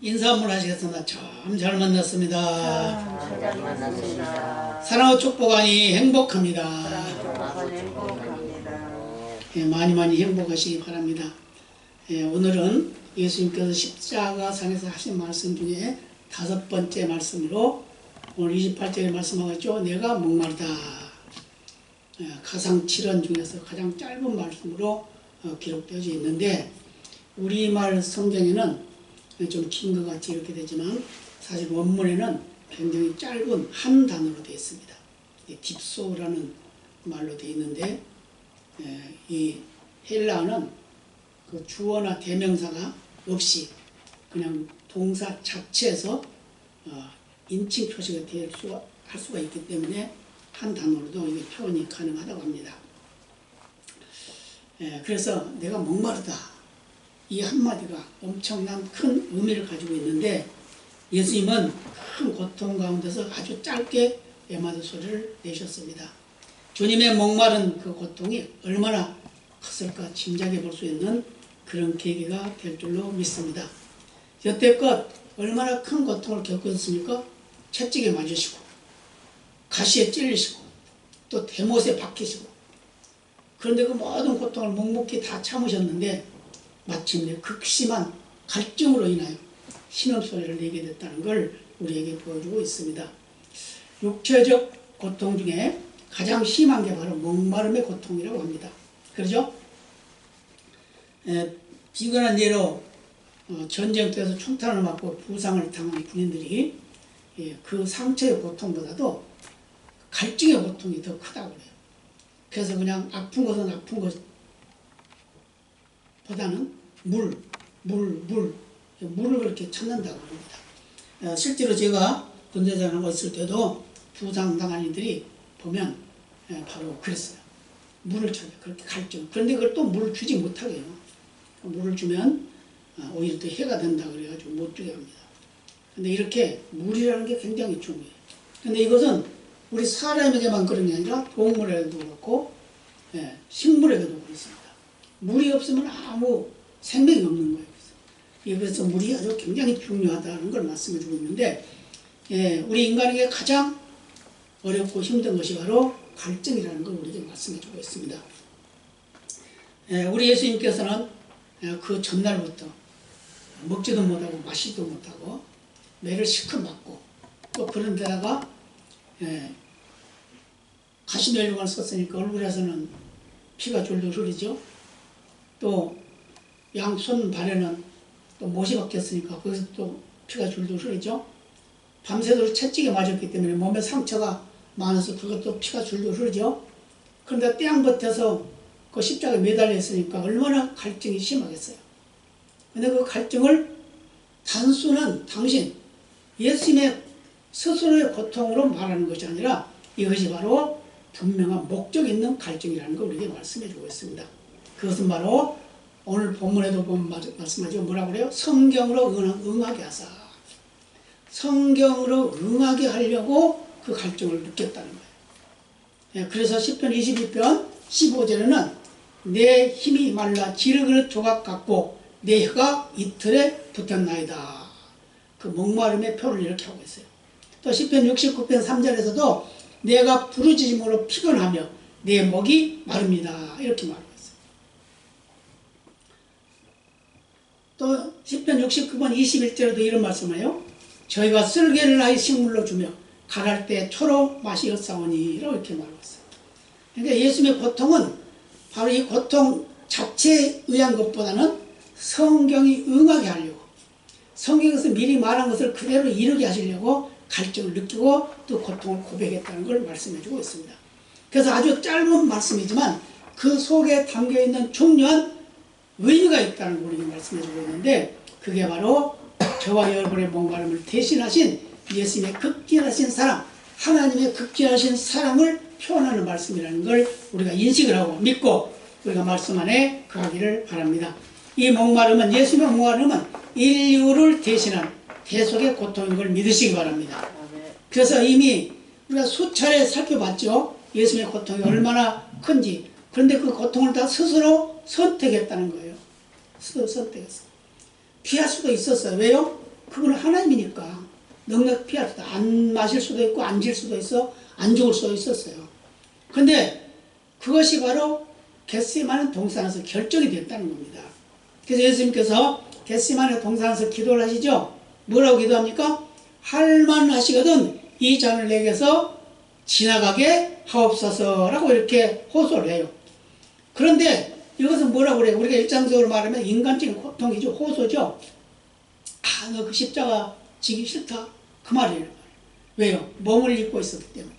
인사 한번 하시겠습니다. 참 잘 만났습니다. 잘 만났습니다. 사랑하고 축복하니 행복합니다. 행복합니다. 예, 많이 행복하시기 바랍니다. 예, 오늘은 예수님께서 십자가상에서 하신 말씀 중에 5번째 말씀으로 오늘 28절에 말씀하겠죠. 내가 목마르다. 예, 가상 7원 중에서 가장 짧은 말씀으로 기록되어 있는데 우리말 성경에는 좀 긴 것 같이 이렇게 되지만 사실 원문에는 굉장히 짧은 한 단어로 되어 있습니다. 딥소라는 말로 되어 있는데 이 헬라어는 그 주어나 대명사가 없이 그냥 동사 자체에서 인칭 표시가 할 수가 있기 때문에 한 단어로도 이게 표현이 가능하다고 합니다. 그래서 내가 목마르다. 이 한마디가 엄청난 큰 의미를 가지고 있는데 예수님은 큰 고통 가운데서 아주 짧게 에마드 소리를 내셨습니다. 주님의 목마른 그 고통이 얼마나 컸을까 짐작해 볼 수 있는 그런 계기가 될 줄로 믿습니다. 여태껏 얼마나 큰 고통을 겪으셨습니까? 채찍에 맞으시고 가시에 찔리시고 또 대못에 박히시고 그런데 그 모든 고통을 묵묵히 다 참으셨는데 마침내 극심한 갈증으로 인하여 신음소리를 내게 됐다는 걸 우리에게 보여주고 있습니다. 육체적 고통 중에 가장 심한 게 바로 목마름의 고통이라고 합니다. 그렇죠? 비근한 예로 전쟁터에서 총탄을 맞고 부상을 당한 군인들이 그 상처의 고통보다도 갈증의 고통이 더 크다고 그래요. 그래서 그냥 아픈 것은 아픈 것보다는 물을 그렇게 찾는다고 합니다. 실제로 제가 군대장하고 있을 때도 부상당한 이들이 보면 바로 그랬어요. 물을 찾아 그렇게 갈증. 그런데 그걸 또 물을 주지 못하게 해요. 물을 주면 오히려 또 해가 된다 그래가지고 못 주게 합니다. 근데 이렇게 물이라는 게 굉장히 중요해요. 근데 이것은 우리 사람에게만 그런 게 아니라 동물에게도 그렇고 식물에게도 그렇습니다. 물이 없으면 아무 생명이 없는 거예요. 그래서 물이 아주 굉장히 중요하다는 걸 말씀해 주고 있는데 우리 인간에게 가장 어렵고 힘든 것이 바로 갈증이라는 걸 우리에게 말씀해 주고 있습니다. 우리 예수님께서는 그 전날부터 먹지도 못하고 마시지도 못하고 매를 실컷 맞고 또 그런 데다가 가시면류관을 썼으니까 얼굴에서는 피가 줄줄 흐르죠. 또 양손 발에는 또 못이 박혔으니까 거기서 또 피가 줄줄 흐르죠. 밤새도록 채찍에 맞았기 때문에 몸에 상처가 많아서 그것도 피가 줄줄 흐르죠. 그런데 떼양 버텨서 그 십자가에 매달려 있으니까 얼마나 갈증이 심하겠어요. 근데 그 갈증을 단순한 당신 예수님의 스스로의 고통으로 말하는 것이 아니라 이것이 바로 분명한 목적 있는 갈증이라는 걸 우리에게 말씀해 주고 있습니다. 그것은 바로 오늘 본문에도 보면 말씀하죠. 뭐라고 그래요? 성경으로 응하게 하사. 성경으로 응하게 하려고 그 갈증을 느꼈다는 거예요. 그래서 시편 22편 15절에는 내 힘이 말라 지르그릇 조각 같고 내 혀가 이틀에 붙었나이다. 그 목마름의 표를 이렇게 하고 있어요. 또 시편 69편 3절에서도 내가 부르짖음으로 피곤하며 내 목이 마릅니다. 이렇게 말하고 있어요. 또 시편 69편 21절에도 이런 말씀해요. 저희가 쓸개를 나의 식물로 주며 가랄 때 초로 마시었사오니 이렇게 말하고 있어요. 그러니까 예수님의 고통은 바로 이 고통 자체에 의한 것보다는 성경이 응하게 하려고 성경에서 미리 말한 것을 그대로 이루게 하시려고 갈증을 느끼고 또 고통을 고백했다는 걸 말씀해 주고 있습니다. 그래서 아주 짧은 말씀이지만 그 속에 담겨있는 중요한 의미가 있다는 걸 우리가 말씀해 주고 있는데 그게 바로 저와 여러분의 목마름을 대신하신 예수님의 극진하신 사랑 하나님의 극진하신 사랑을 표현하는 말씀이라는 걸 우리가 인식을 하고 믿고 우리가 말씀 안에 거하기를 바랍니다. 이 목마름은 예수님의 목마름은 인류를 대신한 대속의 고통인 걸 믿으시기 바랍니다. 그래서 이미 우리가 수차례 살펴봤죠. 예수님의 고통이 얼마나 큰지. 그런데 그 고통을 다 스스로 선택했다는 거예요. 스스로 선택했어요. 피할 수도 있었어요. 왜요? 그건 하나님이니까 넉넉 피할 수도, 안 마실 수도 있고 안 질 수도 있어, 안 죽을 수도 있었어요. 근데 그것이 바로 겟세마네 동산에서 결정이 됐다는 겁니다. 그래서 예수님께서 겟세마네 동산에서 기도를 하시죠. 뭐라고 기도합니까? 할 만하시거든 이 잔을 내게서 지나가게 하옵소서라고 이렇게 호소를 해요. 그런데 이것은 뭐라고 그래요? 우리가 일상적으로 말하면 인간적인 고통이죠. 호소죠. 아, 너 그 십자가 지기 싫다. 그 말이에요. 왜요? 몸을 입고 있었기 때문에.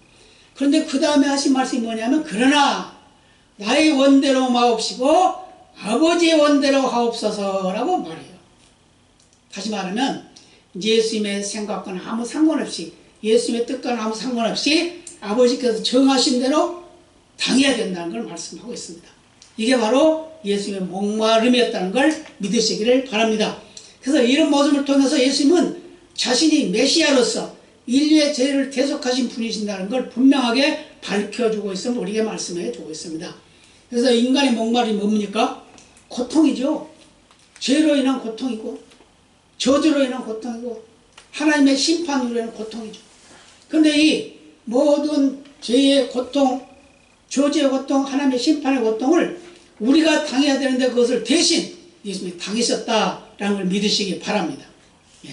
그런데 그 다음에 하신 말씀이 뭐냐면 그러나 나의 원대로 마옵시고 아버지의 원대로 하옵소서라고 말해요. 다시 말하면 예수님의 생각과는 아무 상관없이, 예수님의 뜻과는 아무 상관없이 아버지께서 정하신 대로 당해야 된다는 걸 말씀하고 있습니다. 이게 바로 예수님의 목마름이었다는 걸 믿으시기를 바랍니다. 그래서 이런 모습을 통해서 예수님은 자신이 메시아로서 인류의 죄를 대속하신 분이신다는 걸 분명하게 밝혀주고 있음을 우리에게 말씀해 주고 있습니다. 그래서 인간의 목마름이 뭡니까? 고통이죠. 죄로 인한 고통이고 저주로 인한 고통이고 하나님의 심판으로 인한 고통이죠. 그런데 이 모든 죄의 고통, 저주의 고통, 하나님의 심판의 고통을 우리가 당해야 되는데 그것을 대신 예수님이 당하셨다라는 걸 믿으시기 바랍니다. 예.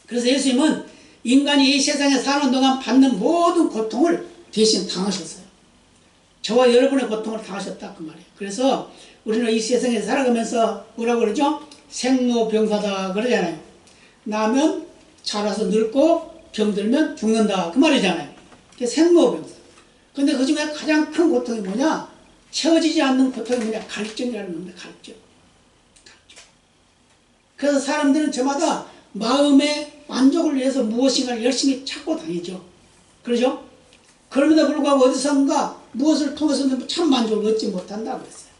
그래서 예수님은 인간이 이 세상에 사는 동안 받는 모든 고통을 대신 당하셨어요. 저와 여러분의 고통을 당하셨다 그 말이에요. 그래서 우리는 이 세상에 살아가면서 뭐라고 그러죠? 생로병사다 그러잖아요. 나면 자라서 늙고 병들면 죽는다 그 말이잖아요. 그게 생로병사. 근데 그 중에 가장 큰 고통이 뭐냐? 채워지지 않는 고통이 뭐냐? 갈증이라는 겁니다. 갈증. 그래서 사람들은 저마다 마음의 만족을 위해서 무엇인가를 열심히 찾고 다니죠. 그러죠? 그럼에도 불구하고 어디선가 무엇을 통해서는 참 만족을 얻지 못한다고 했어요.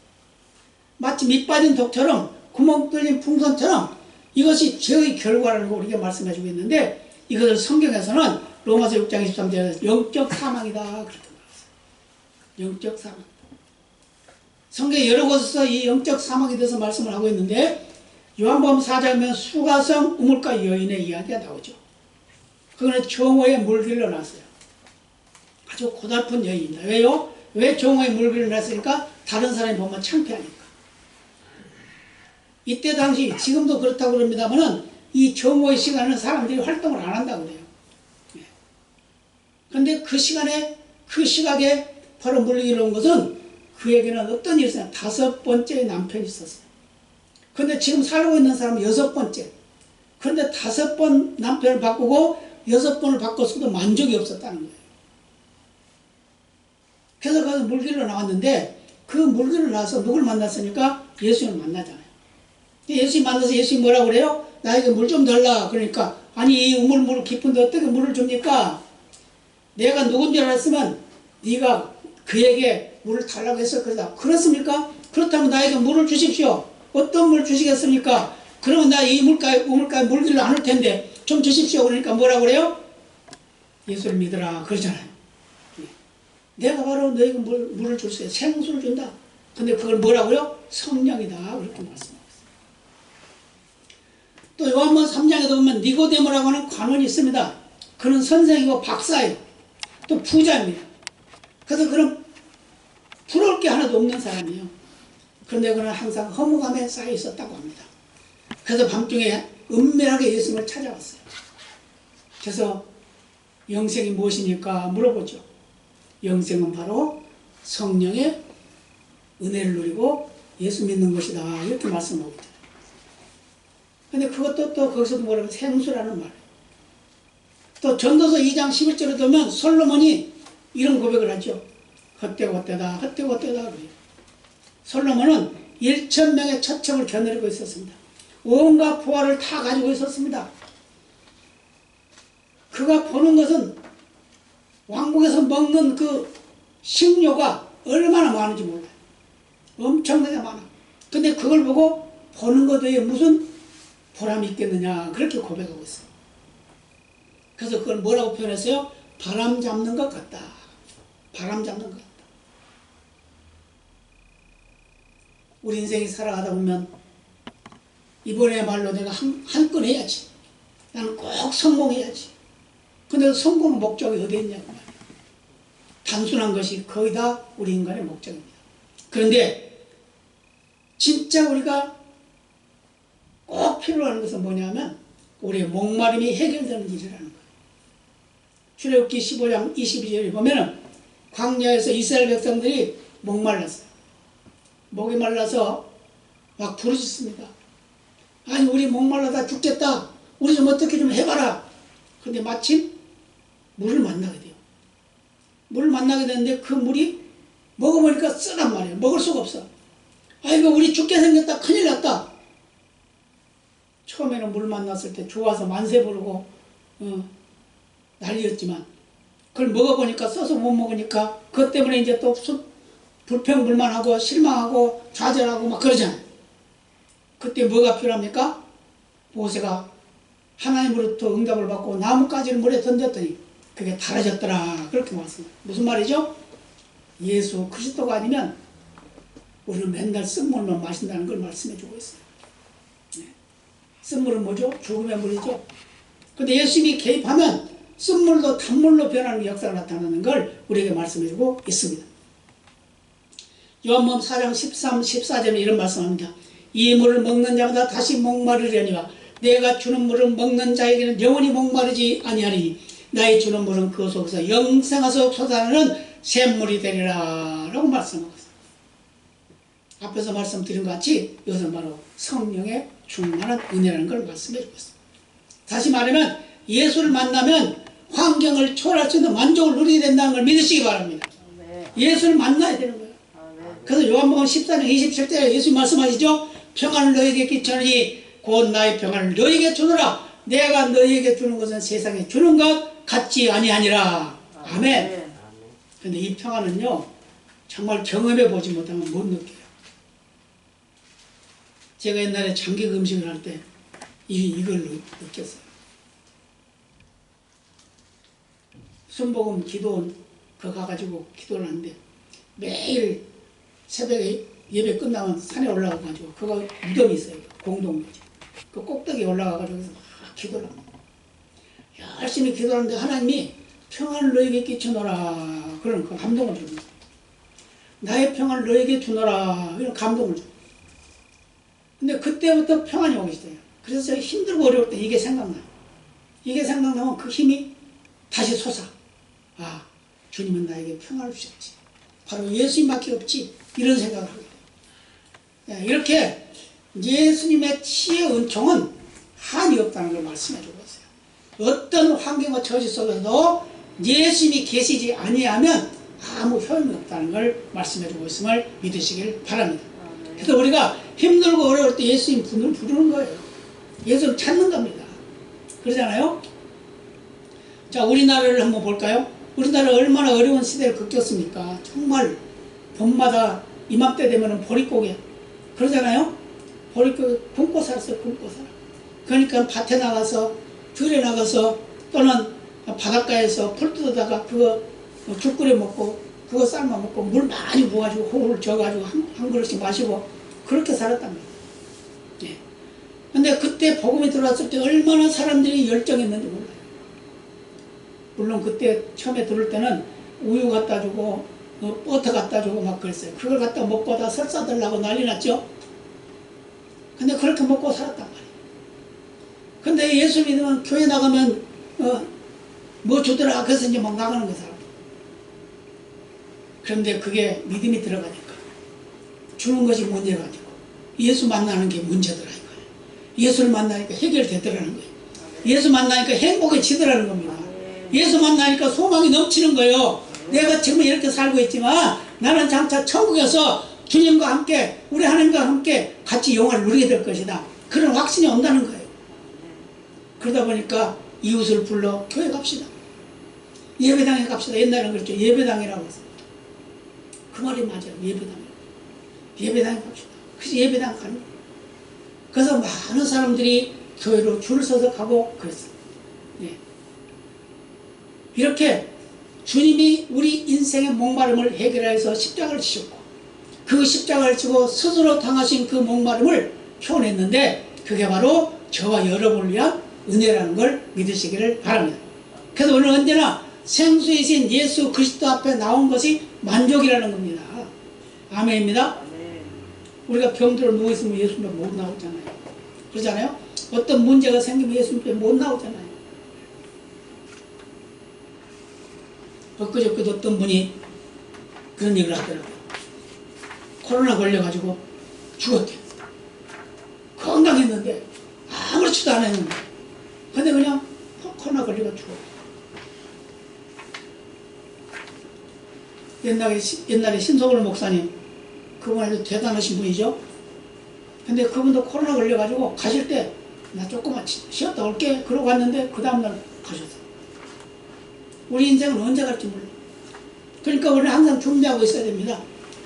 마치 밑 빠진 독처럼 구멍 뚫린 풍선처럼 이것이 죄의 결과라는 걸 우리가 말씀해 주고 있는데 이것을 성경에서는 로마서 6장 23절에서 영적 사망이다 그렇게 말했어요. 영적 사망. 성경에 여러 곳에서 이 영적 사망에 대해서 말씀을 하고 있는데 요한복음 4장에 보면 수가성 우물가 여인의 이야기가 나오죠. 그거는 종호에 물길로 났어요. 아주 고달픈 여인입니다. 왜요? 왜 종호에 물길로 났으니까? 다른 사람이 보면 창피하니까. 이때 당시 지금도 그렇다고 그럽니다만은 이 종호의 시간은 사람들이 활동을 안 한다고 그래요. 그런데 그 시간에 그 시각에 바로 물길로 온 것은 그에게는 어떤 일이 있었냐? 5번째 남편이 있었어요. 그런데 지금 살고 있는 사람은 6번째. 그런데 5번 남편을 바꾸고 6번을 바꿨어도 만족이 없었다는 거예요. 그래서 그 물길로 나왔는데 그 물길로 나와서 누굴 만났으니까 예수님을 만나잖아요. 예수님 만나서 예수님 뭐라고 그래요? 나에게 물 좀 달라. 그러니까 아니 이 우물 깊은데 어떻게 물을 줍니까? 내가 누군 줄 알았으면 네가 그에게 물을 달라고 했을 거다. 그렇습니까? 그렇다면 나에게 물을 주십시오. 어떤 물 주시겠습니까? 그러면 나 이 우물가에 물기를 않을 텐데 좀 주십시오. 그러니까 뭐라고 그래요? 예수를 믿으라 그러잖아요. 내가 바로 너에게 물을 줄 수 있어요. 생수를 준다. 근데 그걸 뭐라고요? 성령이다. 그렇게 말씀하고 있어요. 또 요한복음 3장에도 보면 니고데모라고 하는 관원이 있습니다. 그는 선생이고 박사예요. 또 부자입니다. 그래서 그는 부러울 게 하나도 없는 사람이에요. 그런데 그는 항상 허무감에 쌓여 있었다고 합니다. 그래서 밤중에 은밀하게 예수님을 찾아왔어요. 그래서 영생이 무엇입니까? 물어보죠. 영생은 바로 성령의 은혜를 누리고 예수 믿는 것이다. 이렇게 말씀하고 있잖아요. 근데 그것도 또 거기서도 뭐라고 생수라는 말. 또 전도서 2장 11절에 보면 솔로몬이 이런 고백을 하죠. 헛되고 헛되다 그래요. 솔로몬은 1,000명의 처첩을 겨누르고 있었습니다. 온갖 보화를 다 가지고 있었습니다. 그가 보는 것은 왕국에서 먹는 그 식료가 얼마나 많은지 몰라요. 엄청나게 많아. 근데 그걸 보고 보는 것 외에 무슨 보람이 있겠느냐 그렇게 고백하고 있어요. 그래서 그걸 뭐라고 표현했어요? 바람 잡는 것 같다. 바람 잡는 것 같다. 우리 인생이 살아가다 보면 이번에야말로 내가 한 건 해야지. 나는 꼭 성공해야지. 근데 성공 목적이 어디 있냐고 말이야. 단순한 것이 거의 다 우리 인간의 목적입니다. 그런데 진짜 우리가 꼭 필요한 것은 뭐냐면 우리의 목마름이 해결되는 일이라는 거예요. 출애굽기 15장 22절에 보면은 광야에서 이스라엘 백성들이 목말랐어요. 목이 말라서 막 부르짖습니다. 아니 우리 목말라다 죽겠다. 우리 좀 어떻게 좀 해봐라. 근데 마침 물을 만나게 돼요. 물을 만나게 되는데 그 물이 먹어보니까 쓰단 말이에요. 먹을 수가 없어. 아이고 우리 죽게 생겼다. 큰일 났다. 처음에는 물 만났을 때 좋아서 만세 부르고 난리였지만 그걸 먹어보니까 써서 못 먹으니까 그것 때문에 이제 또 불평불만하고 실망하고 좌절하고 막 그러잖아요. 그때 뭐가 필요합니까? 모세가 하나님으로부터 응답을 받고 나뭇가지를 물에 던졌더니 그게 달아졌더라. 그렇게 말씀합니다. 무슨 말이죠? 예수 그리스도가 아니면 우리는 맨날 쓴물만 마신다는 걸 말씀해 주고 있어요. 네. 쓴물은 뭐죠? 죽음의 물이죠. 근데 예수님이 개입하면 쓴물도 단물로 변하는 역사가 나타나는 걸 우리에게 말씀해 주고 있습니다. 요한복음 4장 13, 14절에 이런 말씀합니다. 이 물을 먹는 자마다 다시 목마르려니와 내가 주는 물을 먹는 자에게는 영원히 목마르지 아니하리니 나의 주는 물은 그 속에서 영생하서 솟아나는 샘물이 되리라 라고 말씀하고 있습니다. 앞에서 말씀드린 것 같이 이것은 바로 성령의 충만한 은혜라는 걸 말씀해 주고 있습니다. 다시 말하면 예수를 만나면 환경을 초월할 수 있는 만족을 누리게 된다는 걸 믿으시기 바랍니다. 예수를 만나야 되는 거예요. 그래서 요한복음 14장 27절에 예수님 말씀하시죠. 평안을 너희에게 끼쳐니 곧 나의 평안을 너희에게 주노라. 내가 너희에게 주는 것은 세상에 주는 것 같지 아니하니라. 아멘. 근데 이 평안은요 정말 경험해 보지 못하면 못 느껴요. 제가 옛날에 장기 금식을 할 때 이걸 느꼈어요. 순복음 기도원 그 가가지고 기도를 하는데 매일 새벽에 예배 끝나면 산에 올라가가지고 그거 무덤이 있어요. 공동묘지. 그 꼭대기에 올라가가지고 막 기도를 합니다. 열심히 기도하는데 하나님이 평안을 너에게 끼쳐놓으라 그런 그 감동을 줍니다. 나의 평안을 너에게 주노라 이런 감동을 줍니다. 근데 그때부터 평안이 오기 시작해요. 그래서 제가 힘들고 어려울 때 이게 생각나요. 이게 생각나면 그 힘이 다시 솟아. 아, 주님은 나에게 평안을 주셨지. 바로 예수님밖에 없지. 이런 생각을 하게 돼요. 이렇게 예수님의 치의 은총은 한이 없다는 걸 말씀해 주고 있어요. 어떤 환경과 처지 속에서도 예수님이 계시지 아니하면 아무 효용이 없다는 걸 말씀해 주고 있음을 믿으시길 바랍니다. 그래서 우리가 힘들고 어려울 때 예수님 부르는 거예요. 예수님 찾는 겁니다. 그러잖아요. 자, 우리나라를 한번 볼까요? 우리나라 얼마나 어려운 시대를 겪었습니까? 정말 봄마다 이맘때 되면 보릿고개 그러잖아요. 보릿고개 굶고 살았어요. 굶고 살아. 그러니까 밭에 나가서 들에 나가서 또는 바닷가에서 풀 뜯어다가 그거 죽 끓여 먹고 그거 삶아 먹고 물 많이 부어가지고 호흡을 져가지고 한 그릇씩 마시고 그렇게 살았단 말이에요. 예. 근데 그때 복음이 들어왔을 때 얼마나 사람들이 열정했는지 몰라요. 물론 그때 처음에 들을 때는 우유 갖다 주고 버터 갖다 주고 막 그랬어요. 그걸 갖다 먹고 다 설사 들라고 난리 났죠. 근데 그렇게 먹고 살았단 말이에요. 근데 예수 믿으면 교회 나가면 뭐 주더라 그래서 이제 막 나가는 거예요. 사람. 그런데 그게 믿음이 들어가니까 주는 것이 문제가 아니고 예수 만나는 게 문제더라 이거예요. 예수를 만나니까 해결되더라는 거예요. 예수 만나니까 행복해지더라는 겁니다. 예수 만나니까 소망이 넘치는 거예요. 내가 지금 이렇게 살고 있지만 나는 장차 천국에서 주님과 함께 우리 하나님과 함께 같이 영화를 누리게 될 것이다. 그런 확신이 온다는 거예요. 그러다 보니까 이웃을 불러 교회 갑시다. 예배당에 갑시다. 옛날에는 그랬죠. 예배당이라고 했어요. 그 말이 맞아요. 예배당에 갑시다. 그래서 예배당 가는 거예요. 그래서 많은 사람들이 교회로 줄을 서서 가고 그랬어요. 예. 이렇게 주님이 우리 인생의 목마름을 해결해서 십자가를 지셨고 그 십자가를 지고 스스로 당하신 그 목마름을 표현했는데 그게 바로 저와 여러분을 위한 은혜라는 걸 믿으시기를 바랍니다. 그래서 우리는 언제나 생수이신 예수 그리스도 앞에 나온 것이 만족이라는 겁니다. 아멘입니다. 우리가 병들어 누워있으면 예수님 앞에 못 나오잖아요. 그러잖아요. 어떤 문제가 생기면 예수님 앞에 못 나오잖아요. 엊그저께도 어떤 분이 그런 얘기를 하더라고요. 코로나 걸려가지고 죽었대요. 건강했는데 아무렇지도 않았는데 근데 그냥 코로나 걸려가 죽었대요. 옛날에 신소골 목사님, 그분 아주 대단하신 분이죠. 근데 그분도 코로나 걸려가지고 가실 때 나 조금만 쉬었다 올게 그러고 갔는데 그 다음날 가셨어요. 우리 인생은 언제 갈지 몰라. 그러니까 우리는 항상 준비하고 있어야 됩니다.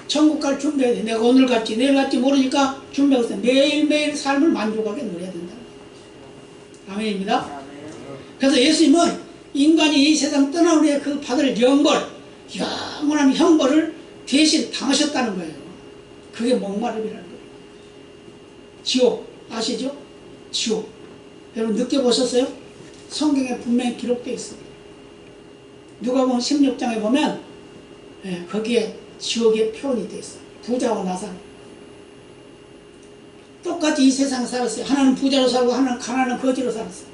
천국 갈 준비해야 돼. 내가 오늘 갈지 내일 갈지 모르니까 준비하고 있어야 돼. 매일매일 삶을 만족하게 누려야 된다. 아멘입니다. 그래서 예수님은 인간이 이 세상 떠나는 후에 그 받을 영벌, 영원한 형벌을 대신 당하셨다는 거예요. 그게 목마름이라는 거예요. 지옥 아시죠? 지옥. 여러분 느껴보셨어요? 성경에 분명히 기록되어 있습니다. 누가복음 16장에 보면 거기에 지옥의 표현이 되어 있어요. 부자와 나사로. 똑같이 이 세상에 살았어요. 하나는 부자로 살고 하나는 가난한 거지로 살았어요.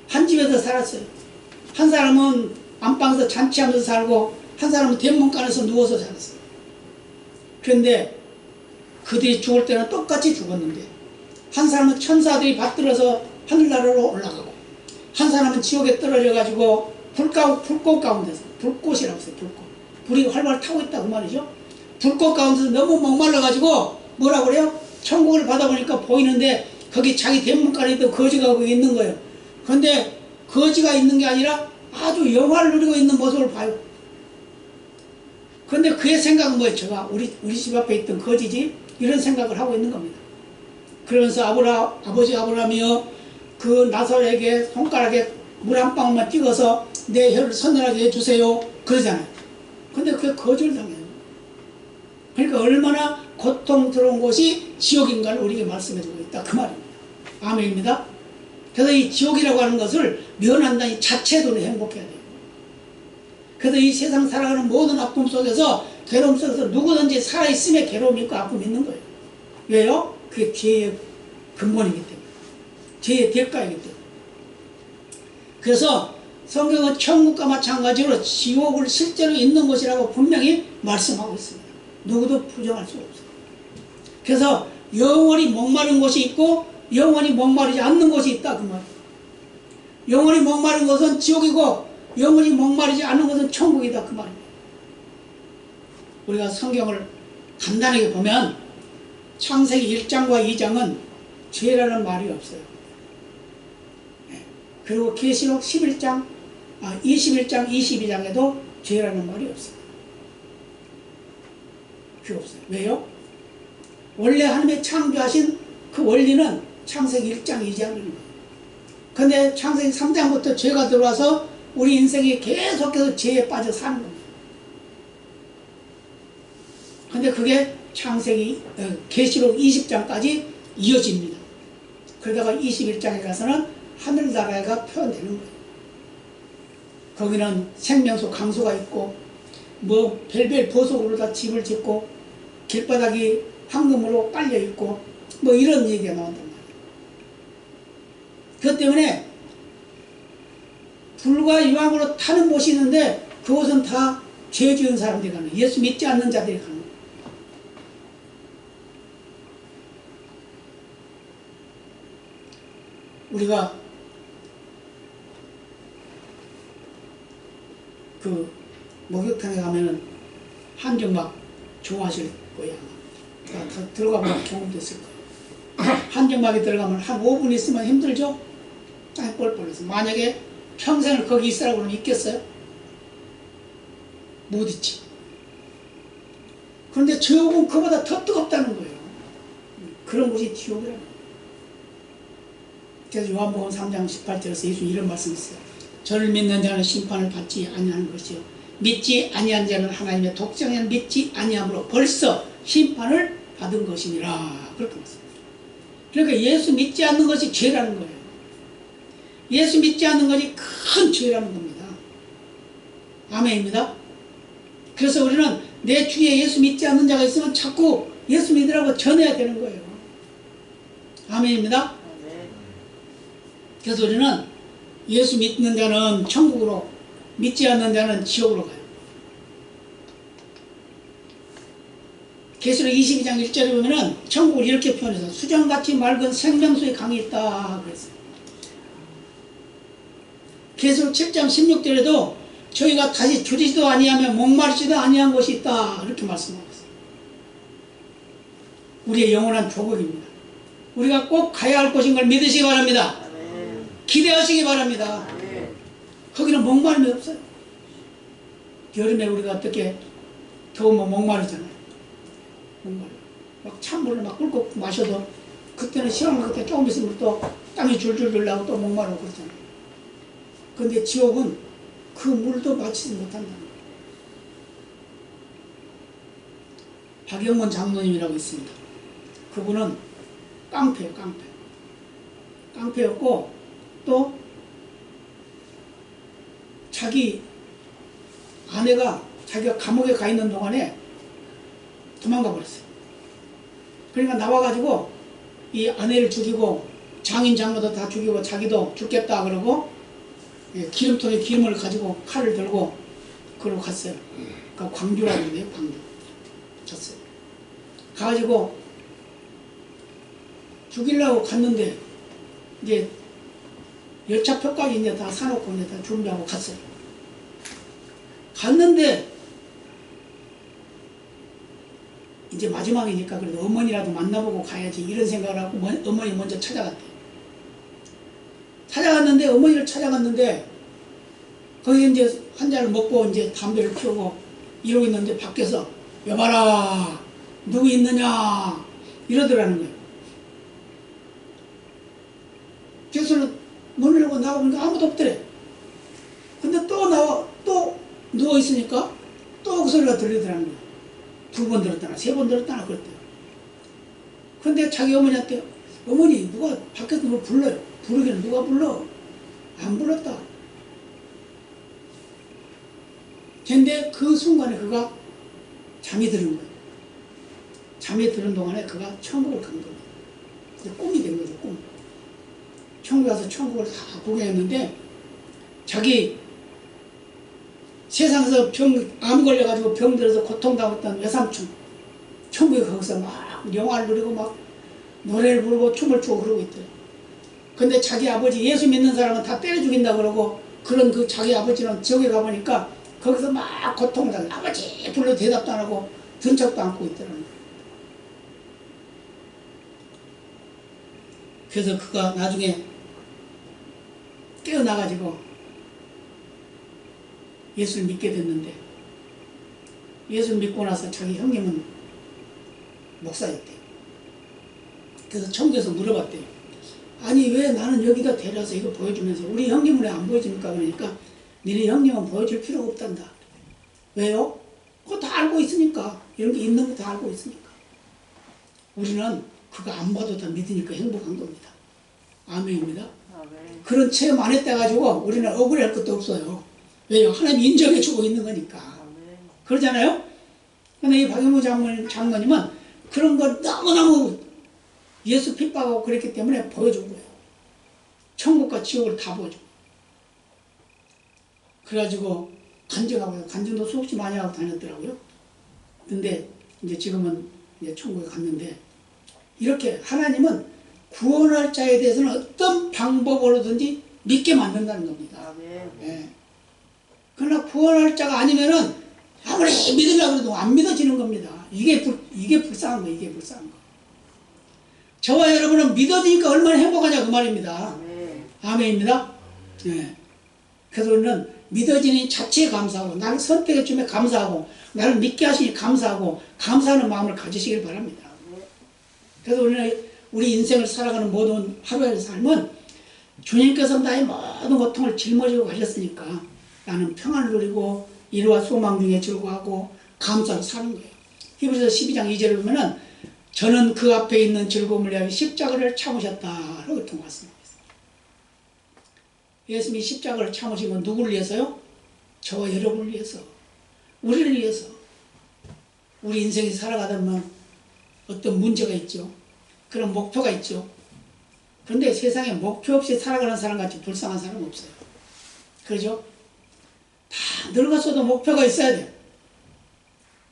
한 집에서 살았어요. 한 사람은 안방에서 잔치하면서 살고 한 사람은 대문간에서 누워서 살았어요. 그런데 그들이 죽을 때는 똑같이 죽었는데 한 사람은 천사들이 받들어서 하늘나라로 올라가고 한 사람은 지옥에 떨어져가지고 불꽃 가운데서, 불꽃이라고 했어요. 불꽃. 불이 활활 타고 있다고 말이죠. 불꽃 가운데서 너무 목말라가지고 뭐라고 그래요? 천국을 받아보니까 보이는데 거기 자기 대문간에 있던 거지가 거기 있는 거예요. 그런데 거지가 있는 게 아니라 아주 영화를 누리고 있는 모습을 봐요. 그런데 그의 생각은 뭐예요? 제가 우리 집 앞에 있던 거지지? 이런 생각을 하고 있는 겁니다. 그러면서 아버지 아브라함이여 그 나사로에게 손가락에 물 한 방울만 찍어서 내 혀를 서늘하게 해주세요. 그러잖아요. 근데 그게 거절당해요. 그러니까 얼마나 고통스러운 곳이 지옥인가를 우리에게 말씀해주고 있다. 그 말입니다. 아멘입니다. 그래서 이 지옥이라고 하는 것을 면한다니 자체도 행복해야 돼요. 그래서 이 세상 살아가는 모든 아픔 속에서 괴로움 속에서 누구든지 살아있음에 괴로움이 있고 아픔이 있는 거예요. 왜요? 그게 죄의 근본이기 때문에. 죄의 대가이기 때문에. 그래서 성경은 천국과 마찬가지로 지옥을 실제로 있는 곳이라고 분명히 말씀하고 있습니다. 누구도 부정할 수가 없어요. 그래서 영원히 목마른 곳이 있고 영원히 목마르지 않는 곳이 있다 그 말이에요. 영원히 목마른 곳은 지옥이고 영원히 목마르지 않은 것은 천국이다 그 말입니다. 우리가 성경을 간단하게 보면 창세기 1장과 2장은 죄라는 말이 없어요. 그리고 계시록 21장, 22장에도 죄라는 말이 없어요. 그게 없어요. 왜요? 원래 하나님의 창조하신 그 원리는 창세기 1장, 2장인 거예요. 근데 창세기 3장부터 죄가 들어와서 우리 인생이 계속해서 죄에 빠져 사는 겁니다. 근데 그게 창세기, 계시록 20장까지 이어집니다. 그러다가 21장에 가서는 하늘나라가 표현되는 거예요. 거기는 생명수 강수가 있고 뭐 별별 보석으로 다 집을 짓고 길바닥이 황금으로 깔려 있고 뭐 이런 얘기가 나온단 말이에요. 그것 때문에 불과 유황으로 타는 곳이 있는데 그곳은 다 죄 지은 사람들이 가는 거예요. 예수 믿지 않는 자들이 가는 거예요. 우리가 그 목욕탕에 가면은 한정막 좋아하실 거예요. 다 들어가면 경험됐을 거예요. 한정막에 들어가면 한 5분 있으면 힘들죠? 땀이 뻘뻘해서. 만약에 평생을 거기 있으라고 그러면 있겠어요? 못 있지. 그런데 지옥은 그보다 더 뜨겁다는 거예요. 그런 곳이 지옥이라는 거예요. 그래서 요한복음 3장 18절에서 예수 이런 말씀했어요. 저를 믿는 자는 심판을 받지 아니하는 것이요 믿지 아니한 자는 하나님의 독생자를 믿지 아니함으로 벌써 심판을 받은 것이니라. 그렇게 말씀합니다. 그러니까 예수 믿지 않는 것이 죄라는 거예요. 예수 믿지 않는 것이 큰 죄라는 겁니다. 아멘입니다. 그래서 우리는 내 주위에 예수 믿지 않는 자가 있으면 자꾸 예수 믿으라고 전해야 되는 거예요. 아멘입니다. 그래서 우리는 예수 믿는 자는 천국으로, 믿지 않는 자는 지옥으로 가요. 계시록 22장 1절에 보면은 천국을 이렇게 표현해서 수정같이 맑은 생명수의 강이 있다 그랬어요. 계시록 7장 16절에도 저희가 다시 줄이지도 아니하며 목마르지도 아니한 곳이 있다 이렇게 말씀하고 있어요. 우리의 영원한 조국입니다. 우리가 꼭 가야 할 곳인 걸 믿으시기 바랍니다. 기대하시기 바랍니다. 거기는 목마름이 없어요. 여름에 우리가 어떻게 더우면 목마르잖아요. 목마르. 막 찬물을 막 끓고 마셔도 그때는 시원한 그때 조금 있으면 또 땀이 줄줄 나고 또 목마르고 그러잖아요. 그런데 지옥은 그 물도 마치지 못한다는 거예요. 박영문 장로님이라고 있습니다. 그분은 깡패예요, 깡패. 깡패였고 또 자기 아내가 자기가 감옥에 가 있는 동안에 도망가 버렸어요. 그러니까 나와가지고 이 아내를 죽이고 장인 장모도 다 죽이고 자기도 죽겠다 그러고 기름통에 기름을 가지고 칼을 들고 그러고 갔어요. 그러니까 광주라고 하는데요, 광주. 졌어요. 가가지고 죽이려고 갔는데 이제 열차표까지 이제 다 사놓고 이제 다 준비하고 갔어요. 갔는데 이제 마지막이니까 그래도 어머니라도 만나보고 가야지 이런 생각을 하고 어머니 먼저 찾아갔대요. 찾아갔는데 어머니를 찾아갔는데 거기 이제 한 잔을 먹고 이제 담배를 피우고 이러고 있는데 밖에서 여봐라 누구 있느냐 이러더라는 거예요. 그래서 문을 열고 나가보니까 아무도 없더래. 근데 또 누워있으니까 또 그 소리가 들리더라는 거예요. 2번 들었다나 3번 들었다나 그랬대요. 근데 자기 어머니한테 어머니 누가 밖에서 뭐 불러요. 부르기는 누가 불러. 안 불렀다. 근데 그 순간에 그가 잠이 드는 거예요. 잠이 드는 동안에 그가 천국을 간 겁니다. 꿈이 된 거죠, 꿈. 천국에 가서 천국을 다 구경했는데 자기 세상에서 암 걸려가지고 병들어서 고통당했던 외삼촌 천국에 거기서 막 영화를 누리고 막 노래를 부르고 춤을 추고 그러고 있대요. 근데 자기 아버지 예수 믿는 사람은 다 때려 죽인다 그러고 그런 그 자기 아버지는 지옥에 가보니까 거기서 막 고통을 당해 아버지 불러 대답도 안 하고 든 척도 않고 있더라는 거예요. 그래서 그가 나중에 깨어나가지고 예수를 믿게 됐는데 예수를 믿고 나서 자기 형님은 목사였대요. 그래서 천국에서 물어봤대요. 아니 왜 나는 여기다 데려와서 이거 보여주면서 우리 형님은 왜 안 보여줍니까? 그러니까 니네 형님은 보여줄 필요가 없단다. 왜요? 그거 다 알고 있으니까. 이런 게 있는 거 다 알고 있으니까. 우리는 그거 안 봐도 다 믿으니까 행복한 겁니다. 아멘입니다. 그런 체험 안 했다 가지고 우리는 억울할 것도 없어요. 왜요? 하나님 인정해 주고 있는 거니까. 그러잖아요? 근데 이 박영무 장로님은 그런 걸 너무너무 예수 핍박하고 그랬기 때문에 보여준 거예요. 천국과 지옥을 다 보여준 거예요. 그래가지고 간증도 수없이 많이 하고 다녔더라고요. 근데 이제 지금은 이제 천국에 갔는데 이렇게 하나님은 구원할 자에 대해서는 어떤 방법으로든지 믿게 만든다는 겁니다. 네. 그러나 구원할 자가 아니면은 아무리 믿으려고 해도 안 믿어지는 겁니다. 이게 불쌍한 거예요. 이게 불쌍한 거. 저와 여러분은 믿어지니까 얼마나 행복하냐 그 말입니다. 아멘입니다. 네. 그래서 우리는 믿어지는 자체에 감사하고 나를 선택해 주면 감사하고 나를 믿게 하시니 감사하고 감사하는 마음을 가지시길 바랍니다. 그래서 우리 인생을 살아가는 모든 하루의 삶은 주님께서 나의 모든 고통을 짊어지고 가셨으니까 나는 평안을 누리고 일과 소망 중에 즐거워하고 감사로 사는 거예요. 히브리서 12장 2절을 보면은 저는 그 앞에 있는 즐거움을 위하여 십자가를 참으셨다라고 통했습니다. 예수님이 십자가를 참으신 건 누구를 위해서요? 저와 여러분을 위해서, 우리를 위해서. 우리 인생이 살아가다 보면 어떤 문제가 있죠. 그런 목표가 있죠. 그런데 세상에 목표 없이 살아가는 사람같이 불쌍한 사람은 없어요. 그러죠? 다 늙었어도 목표가 있어야 돼요.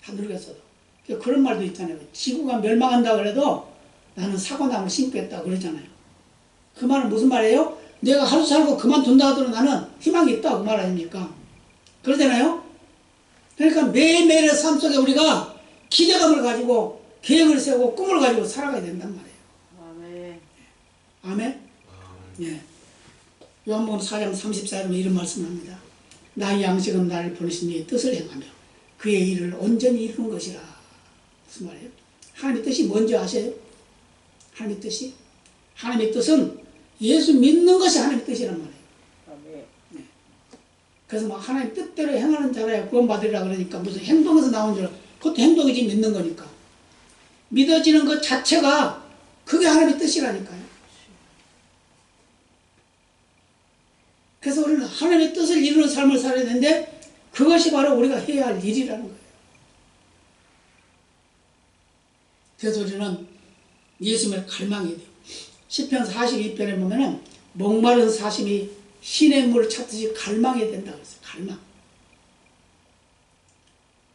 다 늙었어도. 그런 말도 있잖아요. 지구가 멸망한다 그래도 나는 사과나무를 심겠다 그러잖아요. 그 말은 무슨 말이에요? 내가 하루 살고 그만둔다 하더라도 나는 희망이 있다 그 말 아닙니까? 그러잖아요. 그러니까 매일매일의 삶 속에 우리가 기대감을 가지고 계획을 세우고 꿈을 가지고 살아가야 된단 말이에요. 아멘. 아멘? 예. 요한복음 4장 34절에 이런 말씀을 합니다. 나의 양식은 나를 보내신 이의 뜻을 행하며 그의 일을 온전히 이루는 것이라. 무슨 말이에요? 하나님의 뜻이 뭔지 아세요? 하나님의 뜻이? 하나님의 뜻은 예수 믿는 것이 하나님의 뜻이란 말이에요. 아멘. 네. 그래서 막 하나님 뜻대로 행하는 자라야 구원받으리라 그러니까 무슨 행동에서 나온 줄, 그것도 행동이지 믿는 거니까. 믿어지는 것 자체가 그게 하나님의 뜻이라니까요. 그래서 우리는 하나님의 뜻을 이루는 삶을 살아야 되는데 그것이 바로 우리가 해야 할 일이라는 거예요. 그래서 우리는 예수님을 갈망해야 돼요. 시편 42편에 보면은 목마른 사심이 신의 물을 찾듯이 갈망해야 된다고 했어요. 갈망.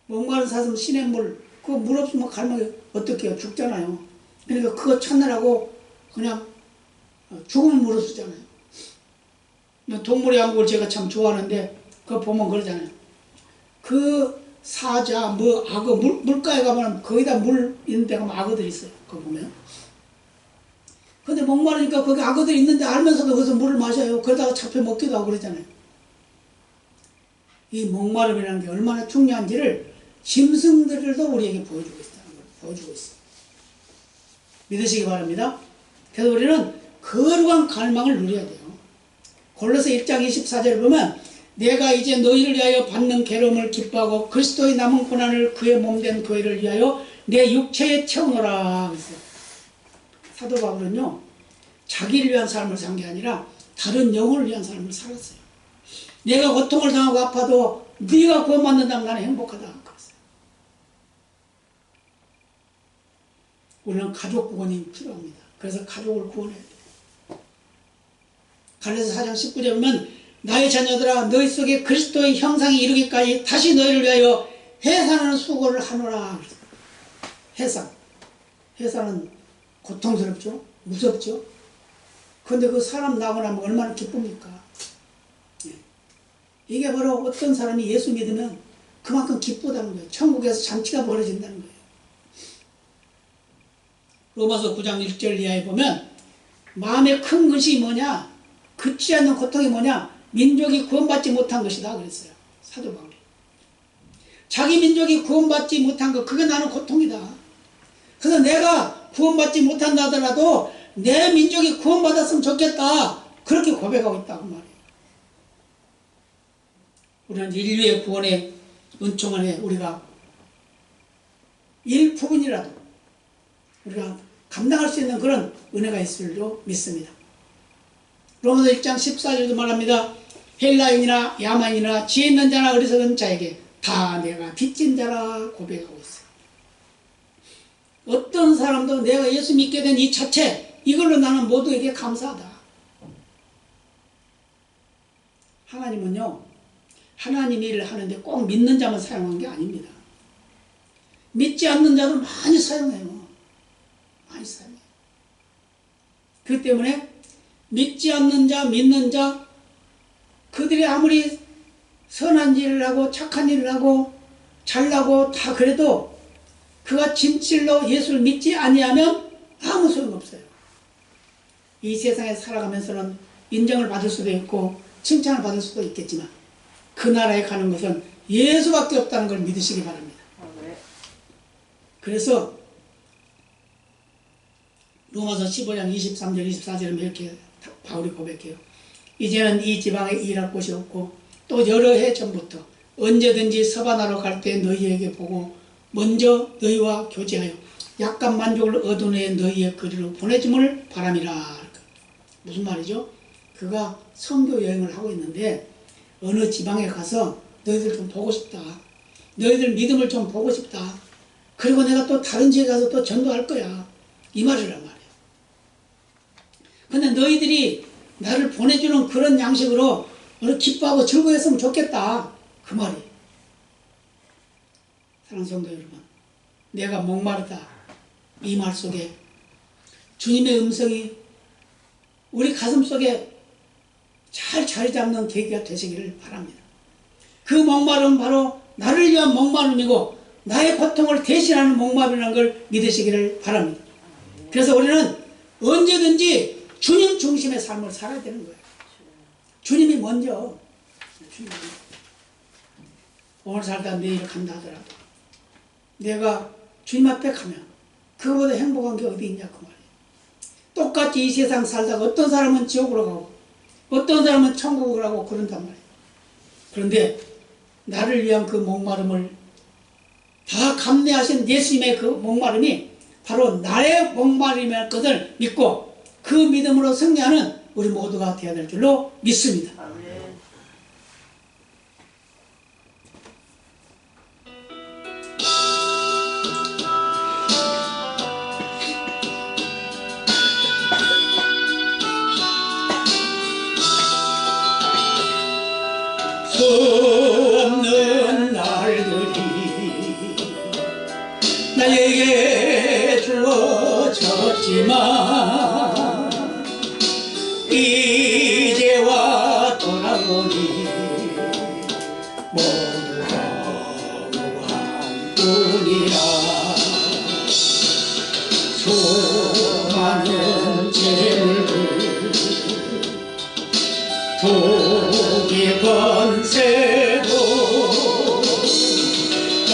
목마른 사슴 신의 물, 그거 물 없으면 갈망이 어떻게 해요? 죽잖아요. 그러니까 그거 찾느라고 그냥 죽은 물을 쓰잖아요. 동물의 왕국을 제가 참 좋아하는데 그거 보면 그러잖아요. 그 사자, 뭐 악어, 물가에 가면 거의 다 물 있는 데 가면 악어들이 있어요. 그거 보면. 근데 목마르니까 거기 악어들이 있는데 알면서도 거기서 물을 마셔요. 그러다가 잡혀 먹기도 하고 그러잖아요. 이 목마름이라는 게 얼마나 중요한지를 짐승들도 우리에게 보여주고 있다는 걸 보여주고 있어요. 믿으시기 바랍니다. 그래서 우리는 거룩한 갈망을 누려야 돼요. 골로새 1장 24절을 보면 내가 이제 너희를 위하여 받는 괴로움을 기뻐하고 그리스도의 남은 고난을 그의 몸된 교회를 위하여 내 육체에 채우노라 그랬어요. 사도 바울은요, 자기를 위한 삶을 산 게 아니라 다른 영혼을 위한 삶을 살았어요. 내가 고통을 당하고 아파도 네가 구원받는다면 나는 행복하다 그랬어요. 우리는 가족 구원이 필요합니다. 그래서 가족을 구원해야 돼요. 갈라디아서 4장 19절에 보면 나의 자녀들아 너희 속에 그리스도의 형상이 이르기까지 다시 너희를 위하여 해산하는 수고를 하노라. 해산은 고통스럽죠? 무섭죠? 그런데 그 사람 나고 나면 얼마나 기쁩니까? 예. 이게 바로 어떤 사람이 예수 믿으면 그만큼 기쁘다는 거예요. 천국에서 잔치가 벌어진다는 거예요. 로마서 9장 1절 이하에 보면 마음의 큰 것이 뭐냐? 그치 않는 고통이 뭐냐? 민족이 구원받지 못한 것이다 그랬어요. 사도 바울이. 자기 민족이 구원받지 못한 것, 그게 나는 고통이다. 그래서 내가 구원받지 못한다 하더라도 내 민족이 구원받았으면 좋겠다. 그렇게 고백하고 있다고 말이에요. 우리는 인류의 구원의 은총 안에 우리가 일부분이라도 우리가 감당할 수 있는 그런 은혜가 있을 줄 믿습니다. 로마서 1장 14절도 말합니다. 헬라인이나 야만이나 지혜 있는 자나 어리석은 자에게 다 내가 빚진 자라 고백하고 있어요. 어떤 사람도 내가 예수 믿게 된 이 자체, 이걸로 나는 모두에게 감사하다. 하나님은요, 하나님 일을 하는데 꼭 믿는 자만 사용한 게 아닙니다. 믿지 않는 자도 많이 사용해요. 많이 사용해요. 그렇기 때문에 믿지 않는 자, 믿는 자, 그들이 아무리 선한 일을 하고 착한 일을 하고 잘나고 다 그래도 그가 진실로 예수를 믿지 아니하면 아무 소용없어요. 이 세상에 살아가면서는 인정을 받을 수도 있고 칭찬을 받을 수도 있겠지만 그 나라에 가는 것은 예수밖에 없다는 걸 믿으시기 바랍니다. 그래서 로마서 15장 23절 24절은 이렇게 바울이 고백해요. 이제는 이 지방에 일할 곳이 없고 또 여러 해 전부터 언제든지 서바나로 갈 때 너희에게 보고 먼저 너희와 교제하여 약간 만족을 얻은 후에 너희의 거리로 보내줌을 바람이라. 무슨 말이죠? 그가 선교 여행을 하고 있는데 어느 지방에 가서 너희들 좀 보고 싶다. 너희들 믿음을 좀 보고 싶다. 그리고 내가 또 다른 지에 가서 또 전도할 거야. 이 말이란 말이야. 근데 너희들이 나를 보내주는 그런 양식으로 오늘 기뻐하고 즐거웠으면 좋겠다. 그 말이에요. 사랑하는 성도 여러분, 내가 목마르다. 이 말 속에 주님의 음성이 우리 가슴 속에 잘 자리 잡는 계기가 되시기를 바랍니다. 그 목마름은 바로 나를 위한 목마름이고 나의 고통을 대신하는 목마름이라는 걸 믿으시기를 바랍니다. 그래서 우리는 언제든지 주님 중심의 삶을 살아야 되는 거예요. 주님이 먼저. 주님이 먼저. 오늘 살다 내일 간다 하더라도 내가 주님 앞에 가면 그거보다 행복한 게 어디 있냐 그 말이에요. 똑같이 이 세상 살다가 어떤 사람은 지옥으로 가고 어떤 사람은 천국으로 가고 그런단 말이에요. 그런데 나를 위한 그 목마름을 다 감내하신 예수님의 그 목마름이 바로 나의 목마름이라는 것을 믿고 그 믿음으로 승리하는 우리 모두가 되어야 될 줄로 믿습니다. 수없는 날들이 나에게 주어졌지만 이제와 돌아보니 모두가 무한뿐이라. 수많은 재물들 독이 권세도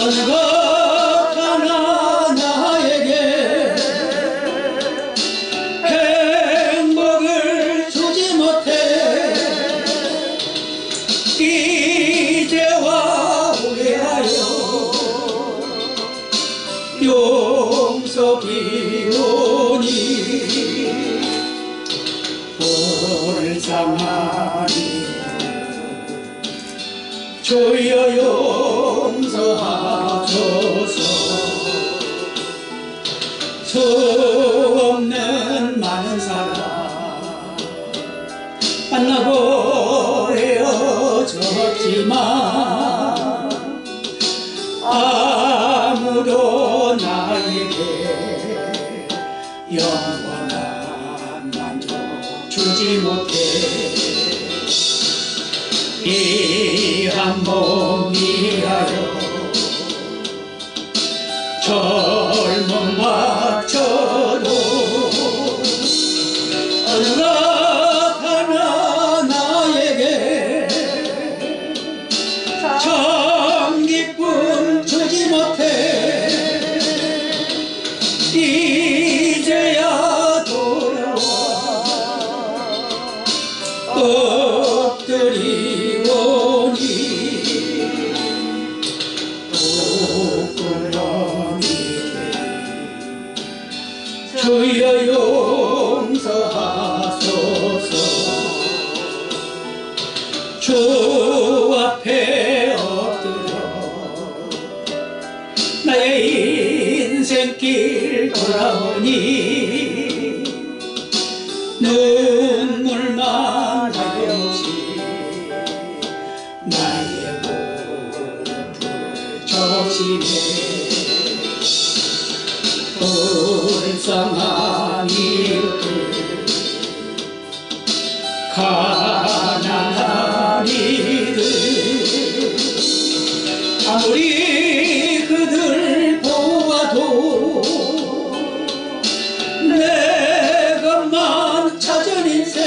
어느 것 하나 나에게 행복을 주지 못해 이제와 후회하여 용서비오니 불쌍하니 주여 용서하소서. 수 없는 많은 사람 만나고 헤어졌지만 아무도 나에게 영원한 만족 주지 못해 이 한 몸 위하여 젊음 바쳐도 어느 것 하나 나에게 참 기쁨 주지 못해 이제야 돌아와 엎드리오니 주여 용서하소서. 주 앞에 엎드려 나의 인생길 돌아오니 눈물만 하염없이 나의 무릎을 적시네. 불쌍한 이들 가난한 이들 아무리 그들 보아도 내 것만 찾은 인생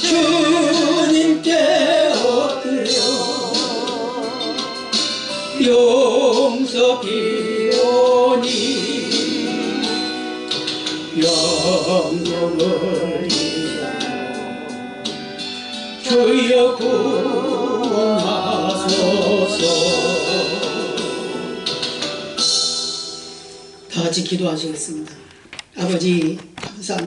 주님께 엎드려 용서비오니 영영을 주여 구원하소서. 다 같이 기도하시겠습니다. 아버지 감사합니다.